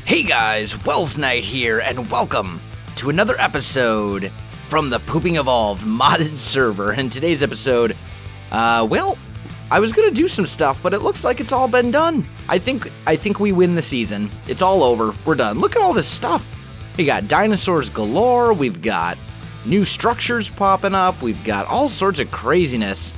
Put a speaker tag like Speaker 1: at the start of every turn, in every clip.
Speaker 1: Hey guys, Welsknight here, and welcome to another episode from the Pooping Evolved modded server. In today's episode, well, I was gonna do some stuff, but it looks like it's all been done. I think we win the season. It's all over. We're done. Look at all this stuff. We got dinosaurs galore. We've got new structures popping up. We've got all sorts of craziness.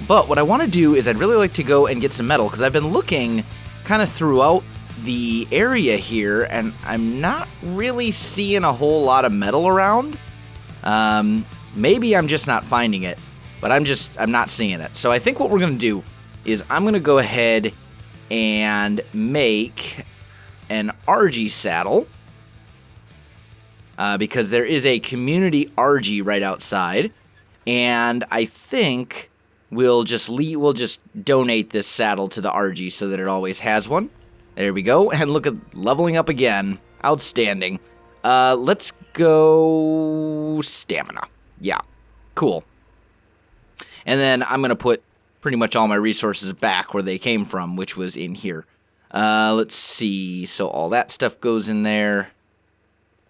Speaker 1: But what I want to do is I'd really like to go and get some metal, because I've been looking kind of throughout the area here, and I'm not really seeing a whole lot of metal around. Maybe I'm just not finding it, but I'm not seeing it. So I think what we're going to do is I'm going to go ahead and make an RG saddle, because there is a community RG right outside, and I think we'll just donate this saddle to the RG so that it always has one. There we go, and look at leveling up again. Outstanding. Let's go stamina. Yeah, cool. And then I'm going to put pretty much all my resources back where they came from, which was in here. Let's see, so all that stuff goes in there.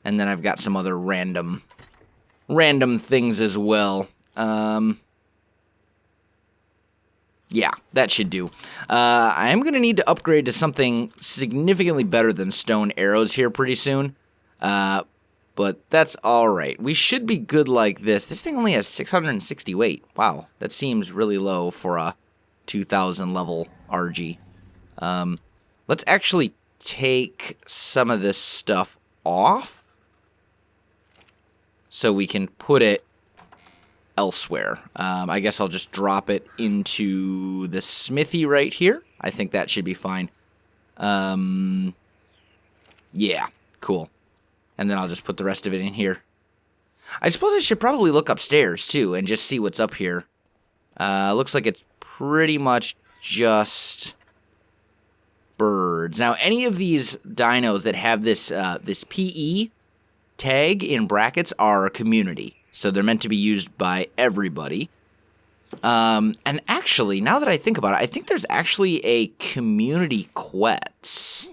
Speaker 1: And then I've got some other random things as well. Yeah, that should do. I am going to need to upgrade to something significantly better than stone arrows here pretty soon. But that's alright. We should be good like this. This thing only has 660 weight. Wow, that seems really low for a 2000 level RG. Let's actually take some of this stuff off so we can put it elsewhere. I guess I'll just drop it into the smithy right here. I think that should be fine. Yeah, cool. And then I'll just put the rest of it in here. I suppose I should probably look upstairs too and just see what's up here. Looks like it's pretty much just birds. Now, any of these dinos that have this this PE tag in brackets are a community. So they're meant to be used by everybody. And actually, now that I think about it, I think there's actually a community quest.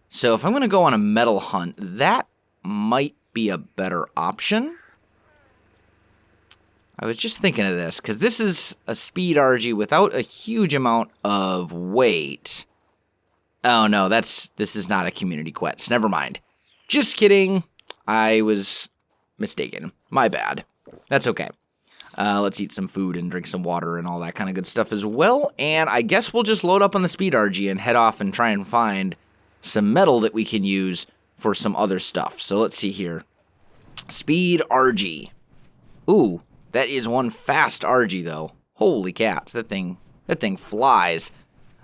Speaker 1: So if I'm going to go on a metal hunt, that might be a better option. I was just thinking of this, because this is a speed RG without a huge amount of weight. Oh no, this is not a community quest. Never mind. Just kidding. I was mistaken. My bad. That's okay. Let's eat some food and drink some water and all that kind of good stuff as well. And I guess we'll just load up on the speed RG and head off and try and find some metal that we can use for some other stuff. So let's see here. Speed RG. Ooh, that is one fast RG though. Holy cats, that thing flies.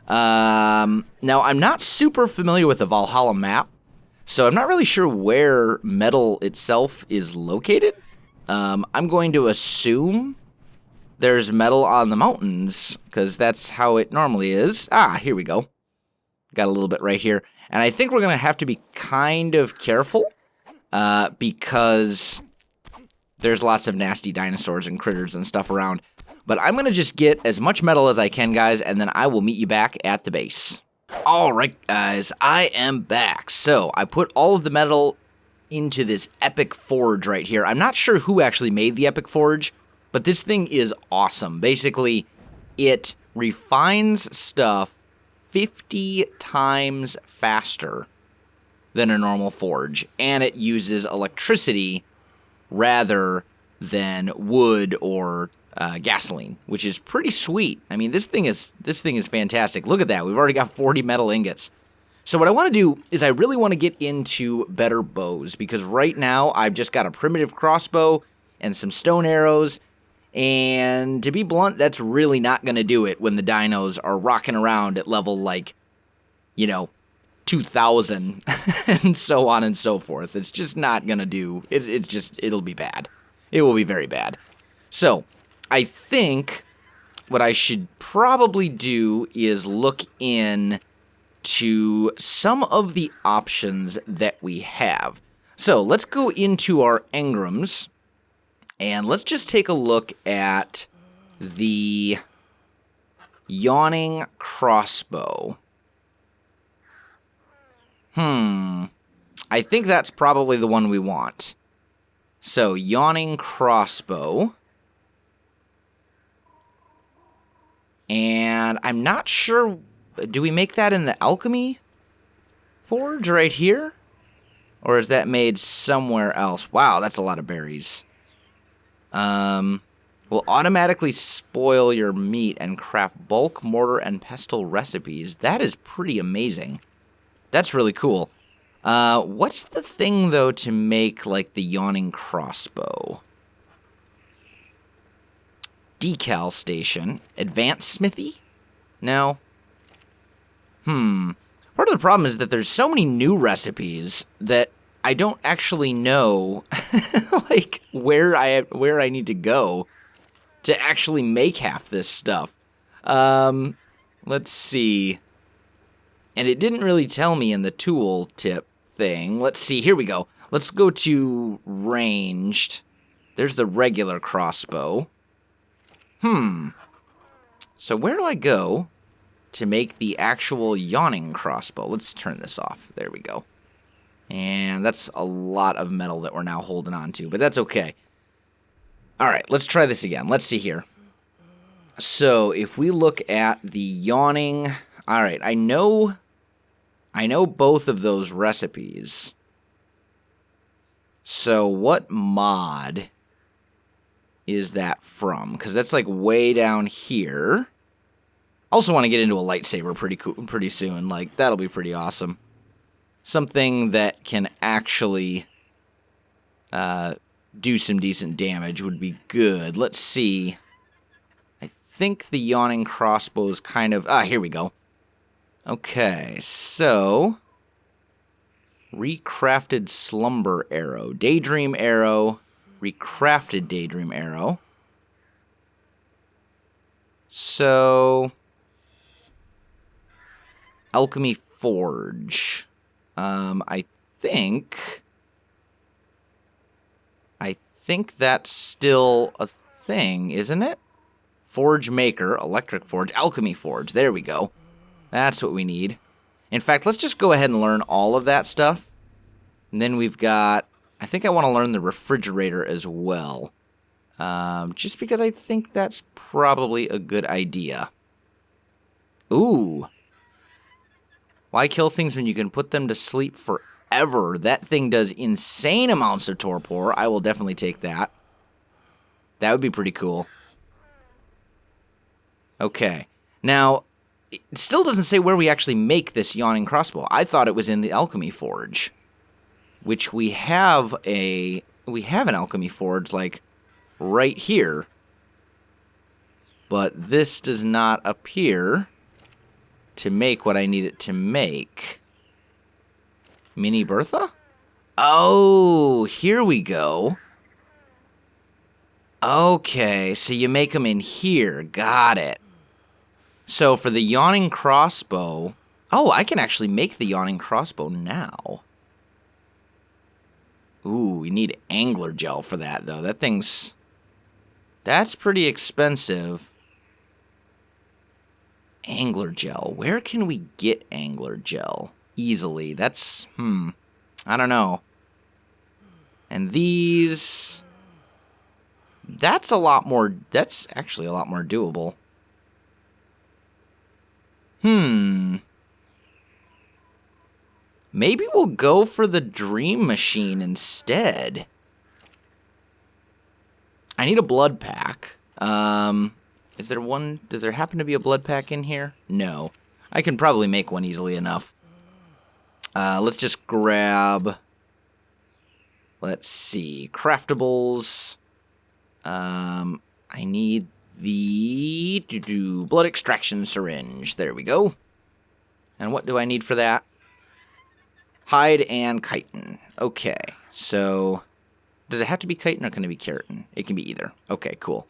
Speaker 1: Now I'm not super familiar with the Valhalla map, so I'm not really sure where metal itself is located. I'm going to assume there's metal on the mountains, because that's how it normally is. Ah, here we go. Got a little bit right here. And I think we're going to have to be kind of careful, because there's lots of nasty dinosaurs and critters and stuff around. But I'm going to just get as much metal as I can, guys, and then I will meet you back at the base. Alright, guys, I am back. So, I put all of the metal into this epic forge right here. I'm not sure who actually made the epic forge, but this thing is awesome. Basically, it refines stuff 50 times faster than a normal forge, and it uses electricity rather than wood or gasoline, which is pretty sweet. I mean, this thing is fantastic. Look at that. We've already got 40 metal ingots. So what I want to do is I really want to get into better bows, because right now I've just got a primitive crossbow and some stone arrows, and to be blunt, that's really not going to do it when the dinos are rocking around at level, like, 2,000 and so on and so forth. It's just not going to do. It'll be bad. It will be very bad. So I think what I should probably do is look in to some of the options that we have. So let's go into our engrams, and let's just take a look at the Yawning Crossbow. I think that's probably the one we want. So, Yawning Crossbow. And I'm not sure, do we make that in the Alchemy Forge right here? Or is that made somewhere else? Wow, that's a lot of berries. Will automatically spoil your meat and craft bulk, mortar, and pestle recipes. That is pretty amazing. That's really cool. What's the thing, though, to make, like, the Yawning Crossbow? Decal station. Advanced smithy? No. Part of the problem is that there's so many new recipes that I don't actually know, like, where I need to go to actually make half this stuff. Let's see. And it didn't really tell me in the tool tip thing. Let's see. Here we go. Let's go to ranged. There's the regular crossbow. So where do I go to make the actual Yawning Crossbow? Let's turn this off. There we go. And that's a lot of metal that we're now holding on to, but that's okay. All right, let's try this again. Let's see here. So if we look at the Yawning... All right, I know both of those recipes. So what mod is that from? Because that's like way down here. Also want to get into a lightsaber pretty soon. Like, that'll be pretty awesome. Something that can actually do some decent damage would be good. Let's see. I think the Yawning Crossbow is kind of... here we go. Okay, so... Recrafted Slumber Arrow. Daydream Arrow. Recrafted Daydream Arrow. So... Alchemy Forge. I think that's still a thing, isn't it? Forge Maker, Electric Forge, Alchemy Forge. There we go. That's what we need. In fact, let's just go ahead and learn all of that stuff. And then we've got... I think I want to learn the refrigerator as well. Just because I think that's probably a good idea. Ooh. Why kill things when you can put them to sleep forever? That thing does insane amounts of torpor. I will definitely take that. That would be pretty cool. Okay. Now, it still doesn't say where we actually make this Yawning Crossbow. I thought it was in the Alchemy Forge. Which we have an Alchemy Forge, like, right here. But this does not appear to make what I need it to make. Mini Bertha? Oh, here we go. Okay, so you make them in here. Got it. So for the Yawning Crossbow... Oh, I can actually make the Yawning Crossbow now. Ooh, we need angler gel for that, though. That's pretty expensive. Angler gel. Where can we get angler gel easily? That's, I don't know. And these... That's actually a lot more doable. Maybe we'll go for the Dream Machine instead. I need a blood pack. Is there one? Does there happen to be a blood pack in here? No. I can probably make one easily enough. Let's just grab... Let's see. Craftables. I need the... blood extraction syringe. There we go. And what do I need for that? Hide and chitin. Okay, so does it have to be chitin or can it be keratin? It can be either. Okay, cool.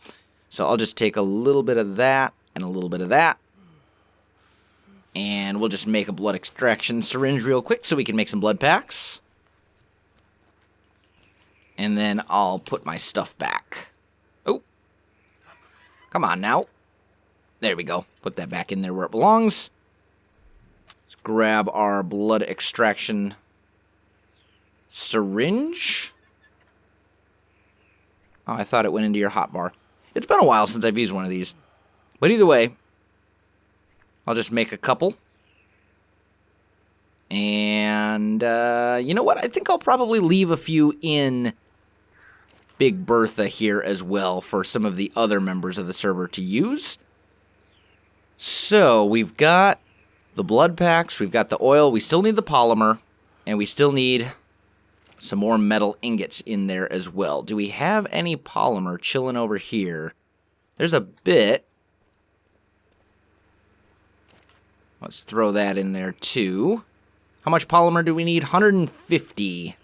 Speaker 1: So I'll just take a little bit of that and a little bit of that. And we'll just make a blood extraction syringe real quick so we can make some blood packs. And then I'll put my stuff back. Oh. Come on now. There we go. Put that back in there where it belongs. Let's grab our blood extraction syringe. Oh, I thought it went into your hotbar. It's been a while since I've used one of these. But either way, I'll just make a couple. And, you know what? I think I'll probably leave a few in Big Bertha here as well for some of the other members of the server to use. So, we've got the blood packs, we've got the oil, we still need the polymer, and we still need some more metal ingots in there as well. Do we have any polymer chilling over here? There's a bit. Let's throw that in there too. How much polymer do we need? 150.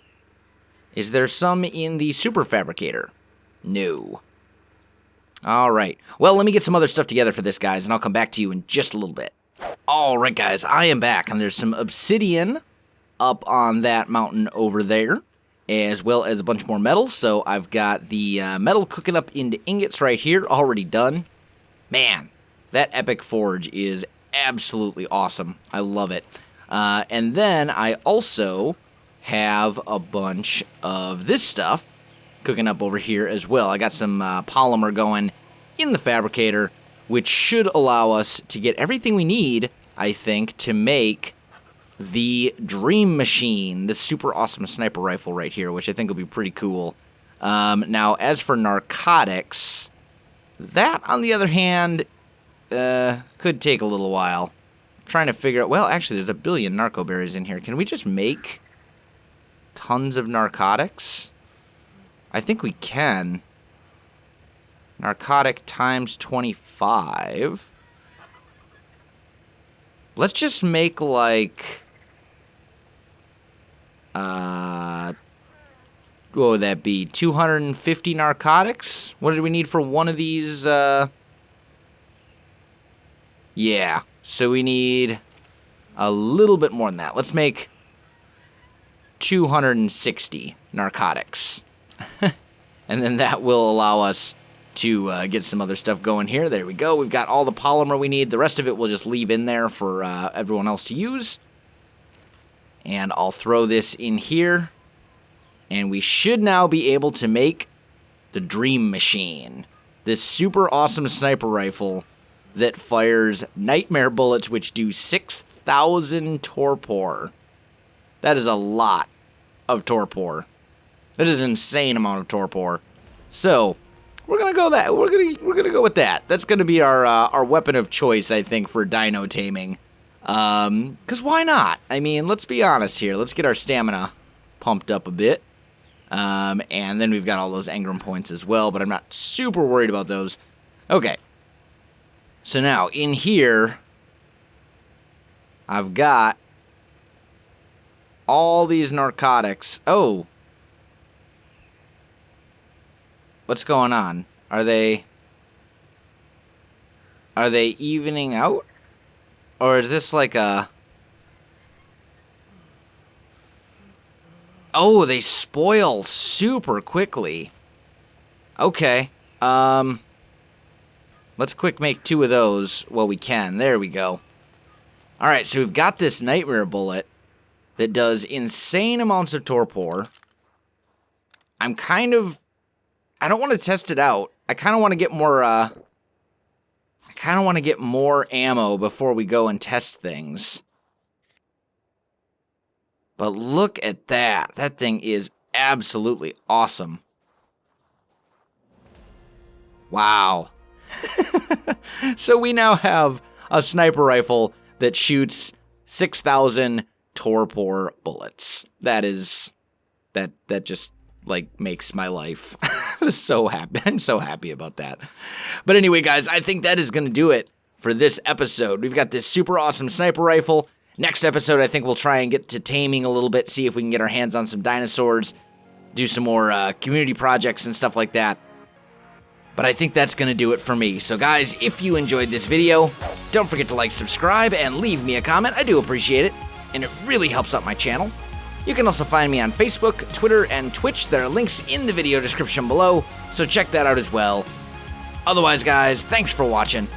Speaker 1: Is there some in the super fabricator? No. All right. Well, let me get some other stuff together for this, guys, and I'll come back to you in just a little bit. All right, guys, I am back, and there's some obsidian up on that mountain over there, as well as a bunch more metal. So I've got the metal cooking up into ingots right here, already done. Man, that epic forge is absolutely awesome. I love it. And then I also have a bunch of this stuff cooking up over here as well. I got some polymer going in the fabricator, which should allow us to get everything we need, I think, to make the Dream Machine, the super awesome sniper rifle right here, which I think will be pretty cool. Now, as for narcotics, that, on the other hand, could take a little while. Trying to figure out, well, actually, there's a billion narco berries in here. Can we just make tons of narcotics? I think we can. Narcotic times 25. Let's just make, like, what would that be? 250 narcotics? What did we need for one of these? Yeah. So we need a little bit more than that. Let's make 260 narcotics. And then that will allow us to get some other stuff going here. There we go. We've got all the polymer we need. The rest of it we'll just leave in there for everyone else to use. And I'll throw this in here. And we should now be able to make the Dream Machine. This super awesome sniper rifle that fires nightmare bullets which do 6,000 torpor. That is a lot of torpor. That is an insane amount of torpor. So, we're gonna go that. We're gonna go with that. That's gonna be our weapon of choice, I think, for dino taming. 'Cause why not? I mean, let's be honest here. Let's get our stamina pumped up a bit. And then we've got all those engram points as well, but I'm not super worried about those. Okay. So now, in here, I've got all these narcotics. Oh. What's going on? Are they evening out? Or is this like a... Oh, they spoil super quickly. Okay. Let's quick make 2 of those while we can. There we go. Alright, so we've got this nightmare bullet that does insane amounts of torpor. I'm kind of... I don't want to test it out. I kind of want to get more, ammo before we go and test things. But look at that. That thing is absolutely awesome. Wow. So we now have a sniper rifle that shoots 6,000 torpor bullets. That just, like, makes my life so happy. I'm so happy about that. But anyway, guys, I think that is going to do it for this episode. We've got this super awesome sniper rifle. Next episode, I think we'll try and get to taming a little bit, see if we can get our hands on some dinosaurs, do some more community projects and stuff like that. But I think that's going to do it for me. So guys, if you enjoyed this video, don't forget to like, subscribe, and leave me a comment. I do appreciate it, and it really helps out my channel. You can also find me on Facebook, Twitter, and Twitch. There are links in the video description below, so check that out as well. Otherwise, guys, thanks for watching,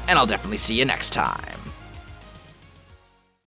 Speaker 1: and I'll definitely see you next time.